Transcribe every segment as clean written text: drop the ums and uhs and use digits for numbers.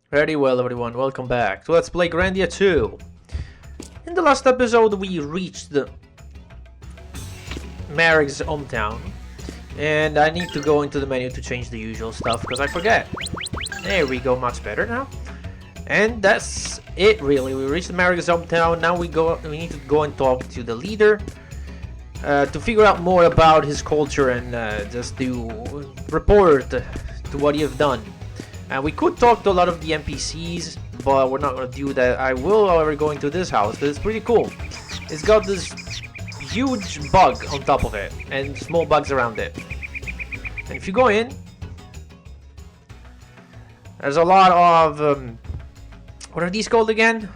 Very well, everyone. Welcome back. So let's play Grandia II. In the last episode, we reached the Marek's hometown. And I need to go into the menu to change the usual stuff, because I forget. There we go, much better now. And that's it, really. We reached Marek's hometown. Now we need to go and talk to the leader. To figure out more about his culture and just to report to what you've done. And we could talk to a lot of the NPCs, but we're not going to do that. I will, however, go into this house, because it's pretty cool. It's got this huge bug on top of it, and small bugs around it. And if you go in, there's a lot of, what are these called again?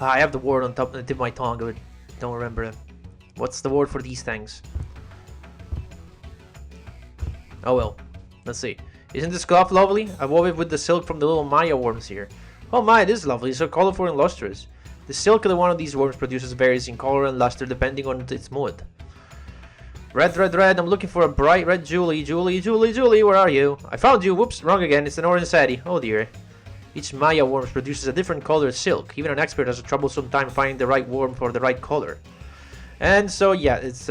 I have the word on top of the tip of my tongue, but don't remember it. What's the word for these things? Oh well, let's see. Isn't this cloth lovely? I wove it with the silk from the little Maya worms here. Oh my, it is lovely, so colorful and lustrous. The silk of one of these worms produces varies in color and luster depending on its mood. Red, red, red, I'm looking for a bright red Julie. Julie, where are you? I found you, whoops, wrong again, it's an orange sadie. Oh dear. Each Maya worm produces a different colored silk. Even an expert has a troublesome time finding the right worm for the right color. And so yeah, it's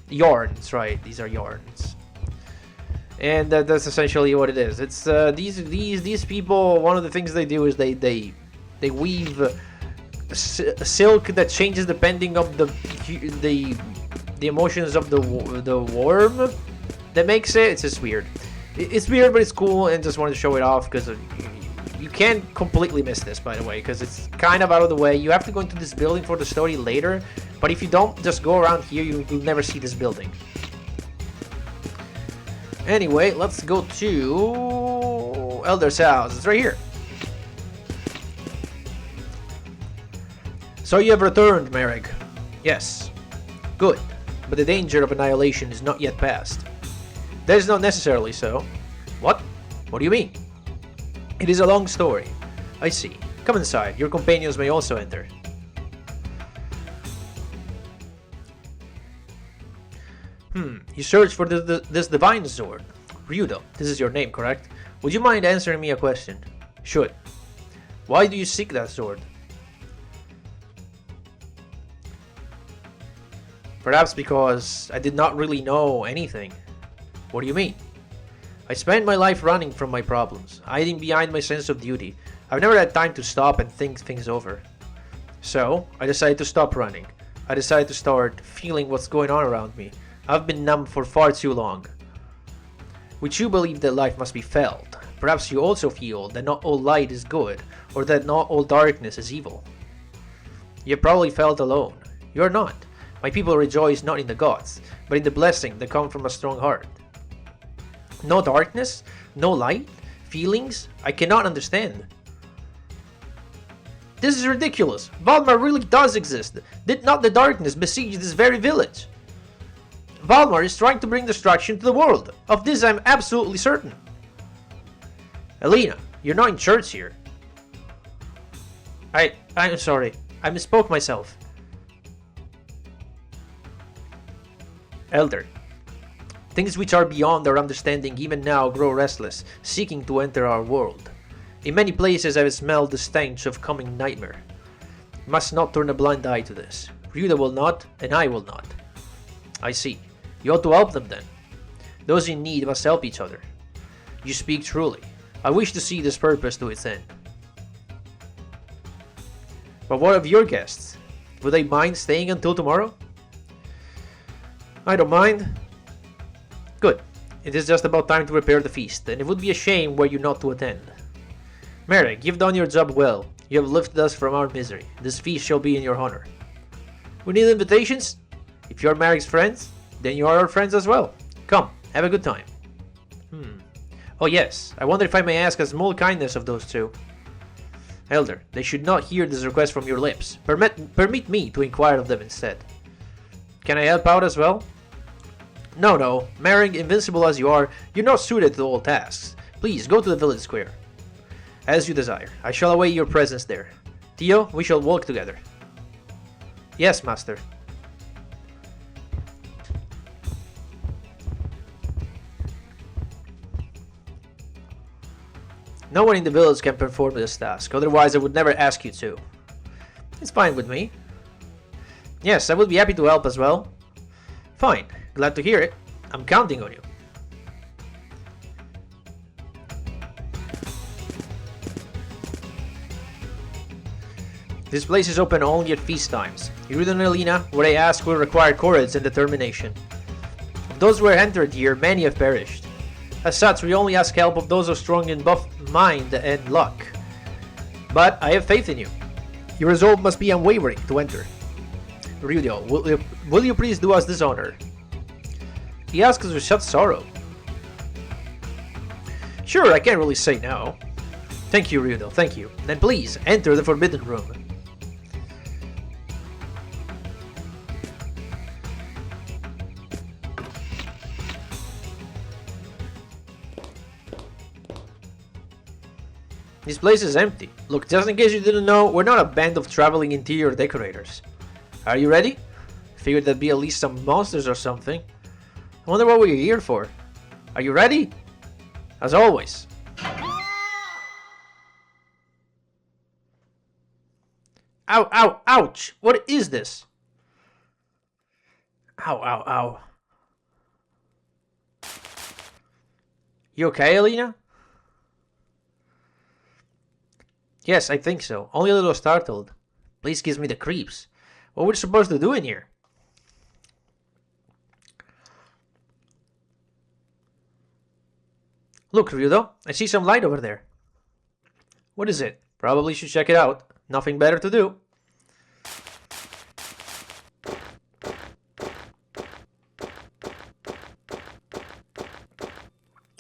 yarns, right? These are yarns. And that's essentially what it is. It's these people. One of the things they do is they weave silk that changes depending on the emotions of the worm. That makes it. It's just weird. It's weird, but it's cool, and just wanted to show it off because you can't completely miss this, by the way, because it's kind of out of the way. You have to go into this building for the story later, but if you don't just go around here, you'll never see this building. Anyway, let's go to Elder's house. It's right here. So you have returned, Marek. Yes. Good. But the danger of annihilation is not yet past. That is not necessarily so. What? What do you mean? It is a long story. I see. Come inside. Your companions may also enter. You search for this divine sword. Ryudo, this is your name, correct? Would you mind answering me a question? Should. Why do you seek that sword? Perhaps because I did not really know anything. What do you mean? I spent my life running from my problems, hiding behind my sense of duty. I've never had time to stop and think things over. So, I decided to stop running. I decided to start feeling what's going on around me. I've been numb for far too long. Would you believe that life must be felt? Perhaps you also feel that not all light is good, or that not all darkness is evil. You probably felt alone. You're not. My people rejoice not in the gods, but in the blessing that come from a strong heart. No darkness? No light? Feelings? I cannot understand. This is ridiculous. Valmar really does exist. Did not the darkness besiege this very village? Valmar is trying to bring destruction to the world. Of this I'm absolutely certain. Elena, you're not in church here. I'm sorry. I misspoke myself. Elder, things which are beyond our understanding even now grow restless, seeking to enter our world. In many places I have smelled the stench of coming nightmare. Must not turn a blind eye to this. Ryudo will not, and I will not. I see. You ought to help them then. Those in need must help each other. You speak truly. I wish to see this purpose to its end. But what of your guests? Would they mind staying until tomorrow? I don't mind. Good. It is just about time to prepare the feast, and it would be a shame were you not to attend. Marek, you've done your job well. You have lifted us from our misery. This feast shall be in your honor. We need invitations? If you're Marek's friends, then you are our friends as well. Come, have a good time. Oh yes, I wonder if I may ask a small kindness of those two. Elder, they should not hear this request from your lips. Permit me to inquire of them instead. Can I help out as well? No, Marek, invincible as you are, you're not suited to all tasks. Please, go to the village square. As you desire. I shall await your presence there. Theo, we shall walk together. Yes, master. No one in the village can perform this task, otherwise I would never ask you to. It's fine with me. Yes, I would be happy to help as well. Fine, glad to hear it. I'm counting on you. This place is open only at feast times. Ryudo and Elena, what I ask will require courage and determination. Of those who are entered here, many have perished. As such, we only ask help of those who are strong in both mind and luck. But I have faith in you. Your resolve must be unwavering to enter. Ryudo, will you please do us this honor? He asks with such sorrow. Sure, I can't really say no. Thank you, Ryudo, thank you. Then please, enter the Forbidden Room. This place is empty. Look, just in case you didn't know, we're not a band of traveling interior decorators. Are you ready? Figured there'd be at least some monsters or something. I wonder what we're here for. Are you ready? As always. Ow, ow, ouch! What is this? Ow, ow, ow. You okay, Elena? Yes, I think so. Only a little startled. Place gives me the creeps. What were we supposed to do in here? Look, Ryudo, I see some light over there. What is it? Probably should check it out. Nothing better to do.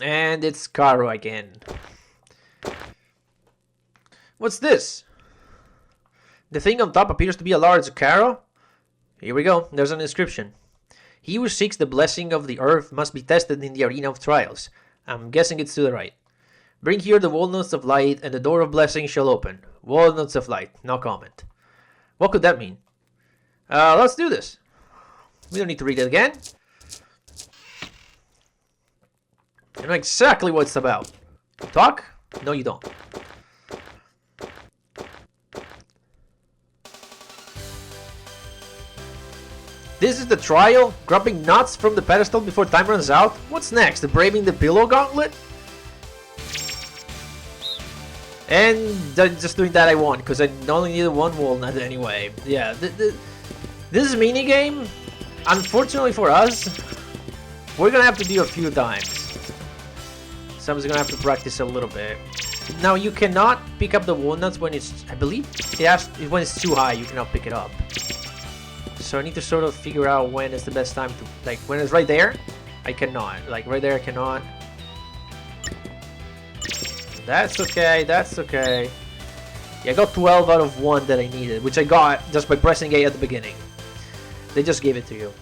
And it's Caro again. What's this? The thing on top appears to be a large Caro. Here we go, there's an inscription. He who seeks the blessing of the earth must be tested in the arena of trials. I'm guessing it's to the right. Bring here the walnuts of light, and the door of blessing shall open. Walnuts of light, no comment. What could that mean? Let's do this. We don't need to read it again. I know exactly what it's about. Talk? No, you don't. This is the trial? Grabbing nuts from the pedestal before time runs out? What's next? Braving the pillow gauntlet? And just doing that I won, because I only needed one walnut anyway. Yeah, this minigame, unfortunately for us, we're gonna have to do a few times. So I'm just gonna have to practice a little bit. Now you cannot pick up the walnuts when it's, I believe, when it's too high, you cannot pick it up. So I need to sort of figure out when is the best time to, like, when it's right there, I cannot. Like, right there, I cannot. That's okay, that's okay. Yeah, I got 12 out of 1 that I needed, which I got just by pressing A at the beginning. They just gave it to you.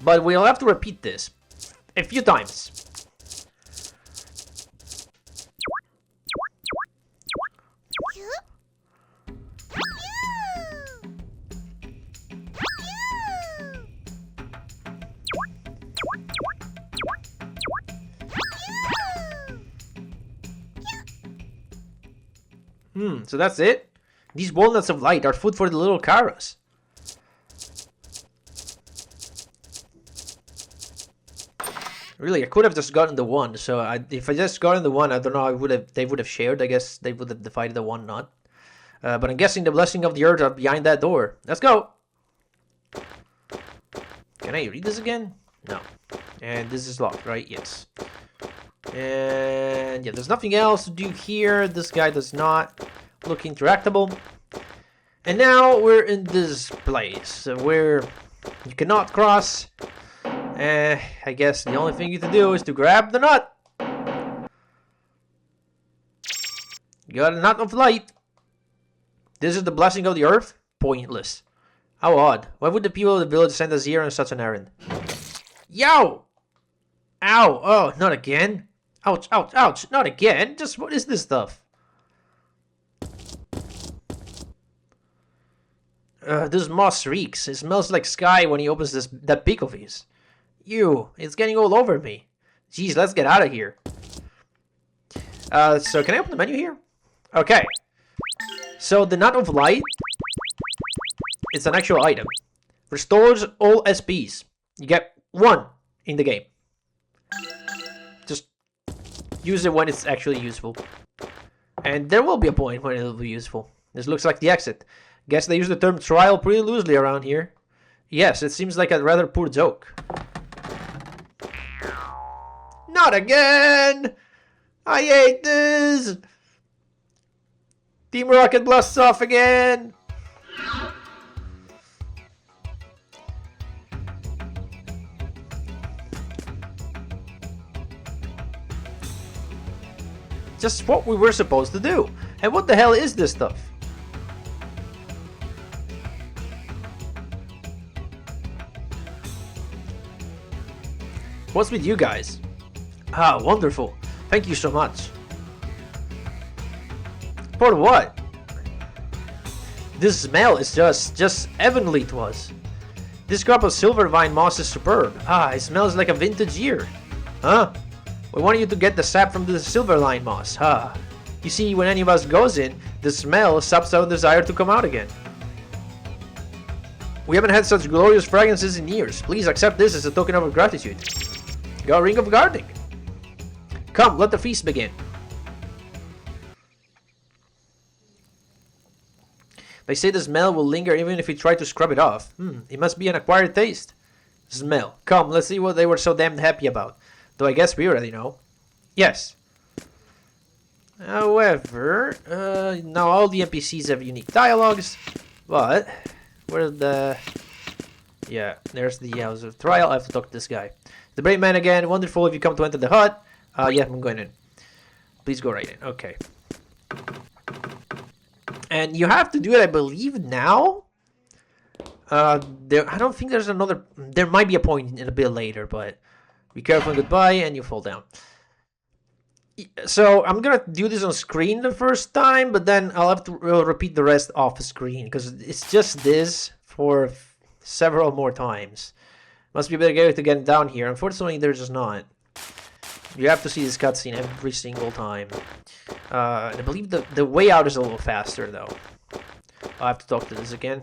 But we'll have to repeat this a few times. So that's it? These walnuts of light are food for the little Caras. Really, I could have just gotten the one. So if I just gotten the one, I don't know. They would have shared. I guess they would have divided the one nut. But I'm guessing the blessing of the earth are behind that door. Let's go. Can I read this again? No. And this is locked, right? Yes. And yeah, there's nothing else to do here. This guy does not look interactable. And now we're in this place where you cannot cross. I guess the only thing you have to do is to grab the nut. You got a nut of light. This is the blessing of the earth? Pointless. How odd. Why would the people of the village send us here on such an errand? Yow! Ow! Oh, not again. Ouch, ouch, ouch. Not again. Just what is this stuff? This moss reeks. It smells like Sky when he opens that beak of his. Ew, it's getting all over me. Jeez, let's get out of here. So can I open the menu here? Okay. So the Knot of Light, it's an actual item. Restores all SPs. You get 1 in the game. Just use it when it's actually useful. And there will be a point when it'll be useful. This looks like the exit. Guess they use the term trial pretty loosely around here. Yes, it seems like a rather poor joke. Not again! I hate this! Team Rocket blasts off again! Just what we were supposed to do. And what the hell is this stuff? What's with you guys? Ah, wonderful. Thank you so much. For what? This smell is just heavenly to us. This crop of silver vine moss is superb. Ah, it smells like a vintage year. Huh? We want you to get the sap from the silver line moss. Ah. You see, when any of us goes in, the smell saps our desire to come out again. We haven't had such glorious fragrances in years. Please accept this as a token of our gratitude. Got a ring of guarding. Come, let the feast begin. They say the smell will linger even if you try to scrub it off. It must be an acquired taste. Smell. Come, let's see what they were so damned happy about. Though I guess we already know. Yes. However, now all the NPCs have unique dialogues. But, where's the... Yeah, there's the House of Trial. I have to talk to this guy. The brave man again. Wonderful if you come to enter the hut. Yeah, I'm going in. Please go right in. Okay. And you have to do it, I believe, now. I don't think there's another... There might be a point in a bit later, but... Be careful and goodbye, and you fall down. So, I'm gonna do this on screen the first time, but then I'll have to repeat the rest off the screen, because it's just this for several more times. Must be a better way to get down here. Unfortunately, there's just not. You have to see this cutscene every single time. I believe the way out is a little faster, though. I'll have to talk to this again.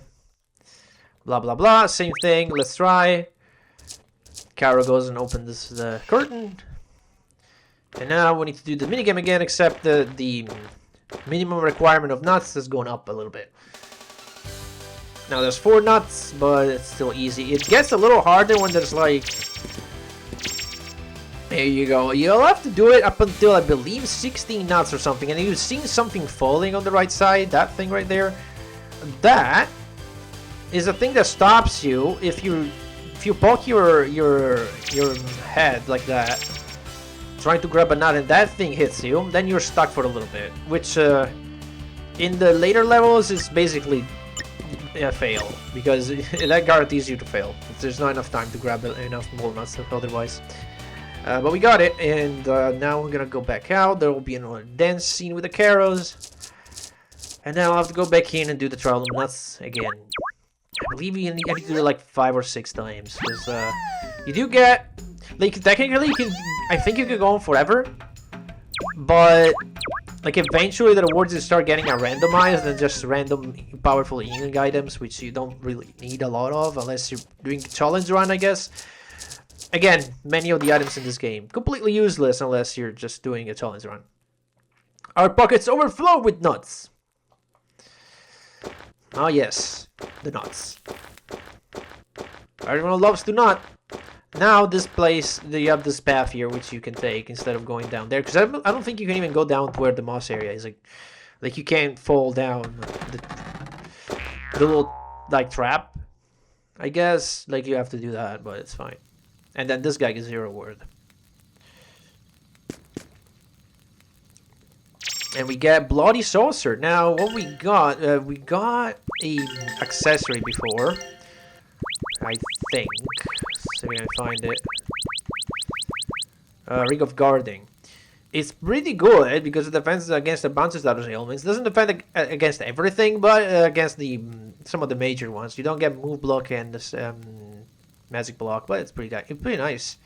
Blah, blah, blah. Same thing. Let's try. Kara goes and opens the curtain. And now we need to do the minigame again, except the minimum requirement of nuts has gone up a little bit. Now there's 4 nuts, but it's still easy. It gets a little harder when there's like... There you go. You'll have to do it up until, I believe, 16 nuts or something. And you've seen something falling on the right side, that thing right there. That is a thing that stops you if you poke your head like that, trying to grab a nut, and that thing hits you, then you're stuck for a little bit. Which, in the later levels, is basically a fail, because that guarantees you to fail. There's not enough time to grab enough more nuts otherwise. But we got it, and now we're gonna go back out. There will be another dance scene with the Caros, and then I'll have to go back in and do the trial of nuts again. I believe you need to do it like 5 or 6 times, because you do get, like, technically you can, I think you can go on forever, but like eventually the rewards will start getting randomized and just random powerful healing items, which you don't really need a lot of unless you're doing a challenge run, I guess. Again, many of the items in this game completely useless unless you're just doing a challenge run. Our pockets overflow with nuts. Oh yes, the nuts. Everyone loves to nut. Now this place, you have this path here which you can take instead of going down there. Because I don't think you can even go down to where the moss area is. Like you can't fall down the little like trap. I guess like you have to do that, but it's fine. And then this guy gets 0 reward. And we get Bloody Saucer. Now, what we got a accessory before, I think. Let's see if I can find it. Ring of Guarding. It's pretty good because it defends against a bunch of other ailments. It doesn't defend against everything, but against some of the major ones. You don't get move block and this magic block, but it's pretty nice.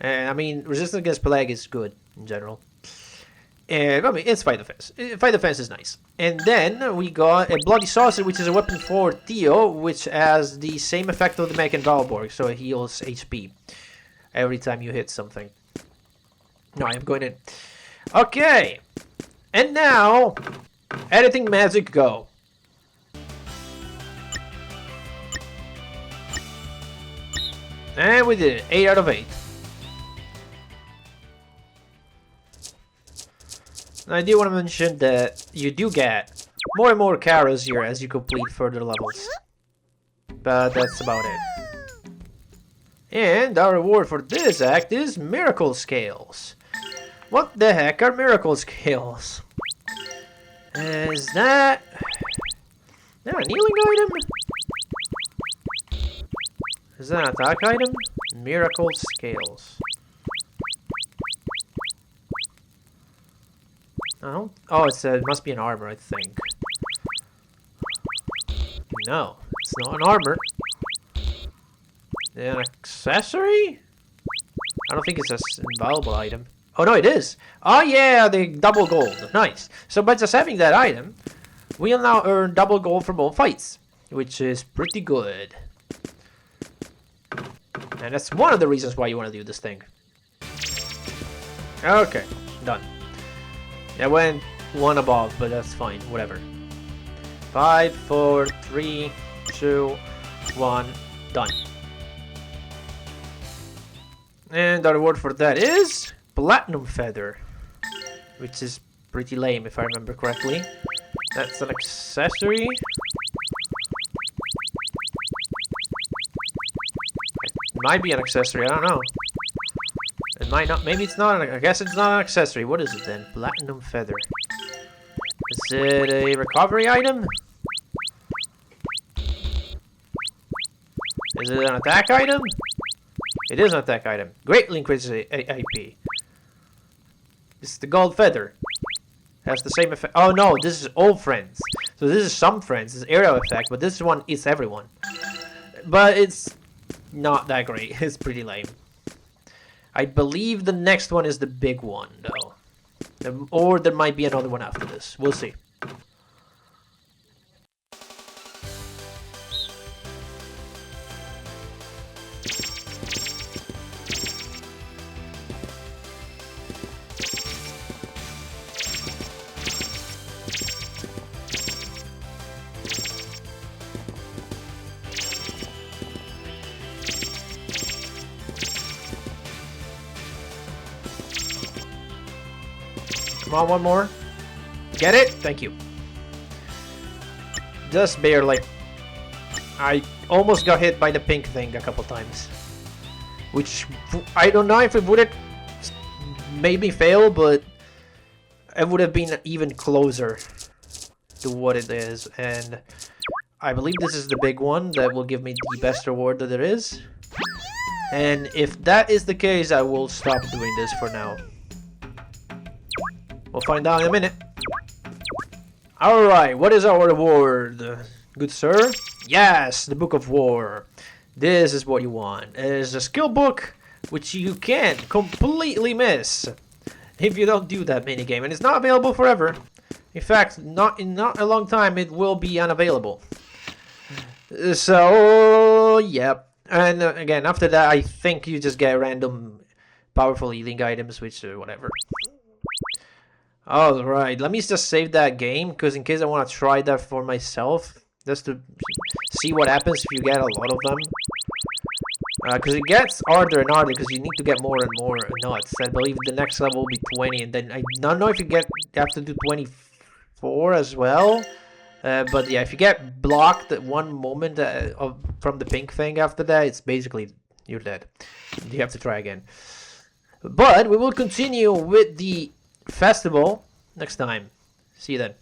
And I mean, resistance against plague is good in general. And I mean, it's fight defense. Fight defense is nice. And then we got a bloody saucer, which is a weapon for Theo, which has the same effect of the mech and Valborg, so it heals HP every time you hit something. No, I'm going in. Okay, and now editing magic, go. And we did it. 8 out of 8. I do want to mention that you do get more and more carrots here as you complete further levels. But that's about it. And our reward for this act is miracle scales. What the heck are miracle scales? Is that a healing item? Is that an attack item? Miracle scales. Oh, it must be an armor, I think. No, it's not an armor. An accessory? I don't think it's an invaluable item. Oh no, it is. Oh yeah, the double gold. Nice. So by just having that item, we'll now earn double gold from all fights, which is pretty good. And that's one of the reasons why you want to do this thing. Okay, done. I went one above, but that's fine. Whatever. 5, 4, 3, 2, 1, done. And the reward for that is Platinum Feather, which is pretty lame if I remember correctly. That's an accessory. It might be an accessory, I don't know. It might not, maybe it's not, I guess it's not an accessory. What is it then? Platinum Feather. Is it a recovery item? Is it an attack item? It is an attack item. Greatly increases AP. This is the gold feather. Has the same effect. Oh no, this is all friends. So this is some friends. This is area effect, but this one is everyone. But it's not that great. It's pretty lame. I believe the next one is the big one, though. Or there might be another one after this. We'll see. Come on, one more. Get it? Thank you. Just barely. I almost got hit by the pink thing a couple times. Which, I don't know if it would have made me fail, but it would have been even closer to what it is. And I believe this is the big one that will give me the best reward that there is. And if that is the case, I will stop doing this for now. We'll find out in a minute. Alright, what is our reward? Good sir? Yes, the Book of War. This is what you want. It is a skill book which you can't completely miss if you don't do that minigame. And it's not available forever. In fact, not a long time it will be unavailable. So, yep. And again, after that, I think you just get random powerful healing items, which whatever. Alright, let me just save that game, because in case I want to try that for myself, just to see what happens if you get a lot of them. Because it gets harder and harder, because you need to get more and more nuts. I believe the next level will be 20, and then I don't know if you have to do 24 as well. But yeah, if you get blocked at one moment from the pink thing after that, it's basically, you're dead. You have to try again. But we will continue with the festival next time. See you then.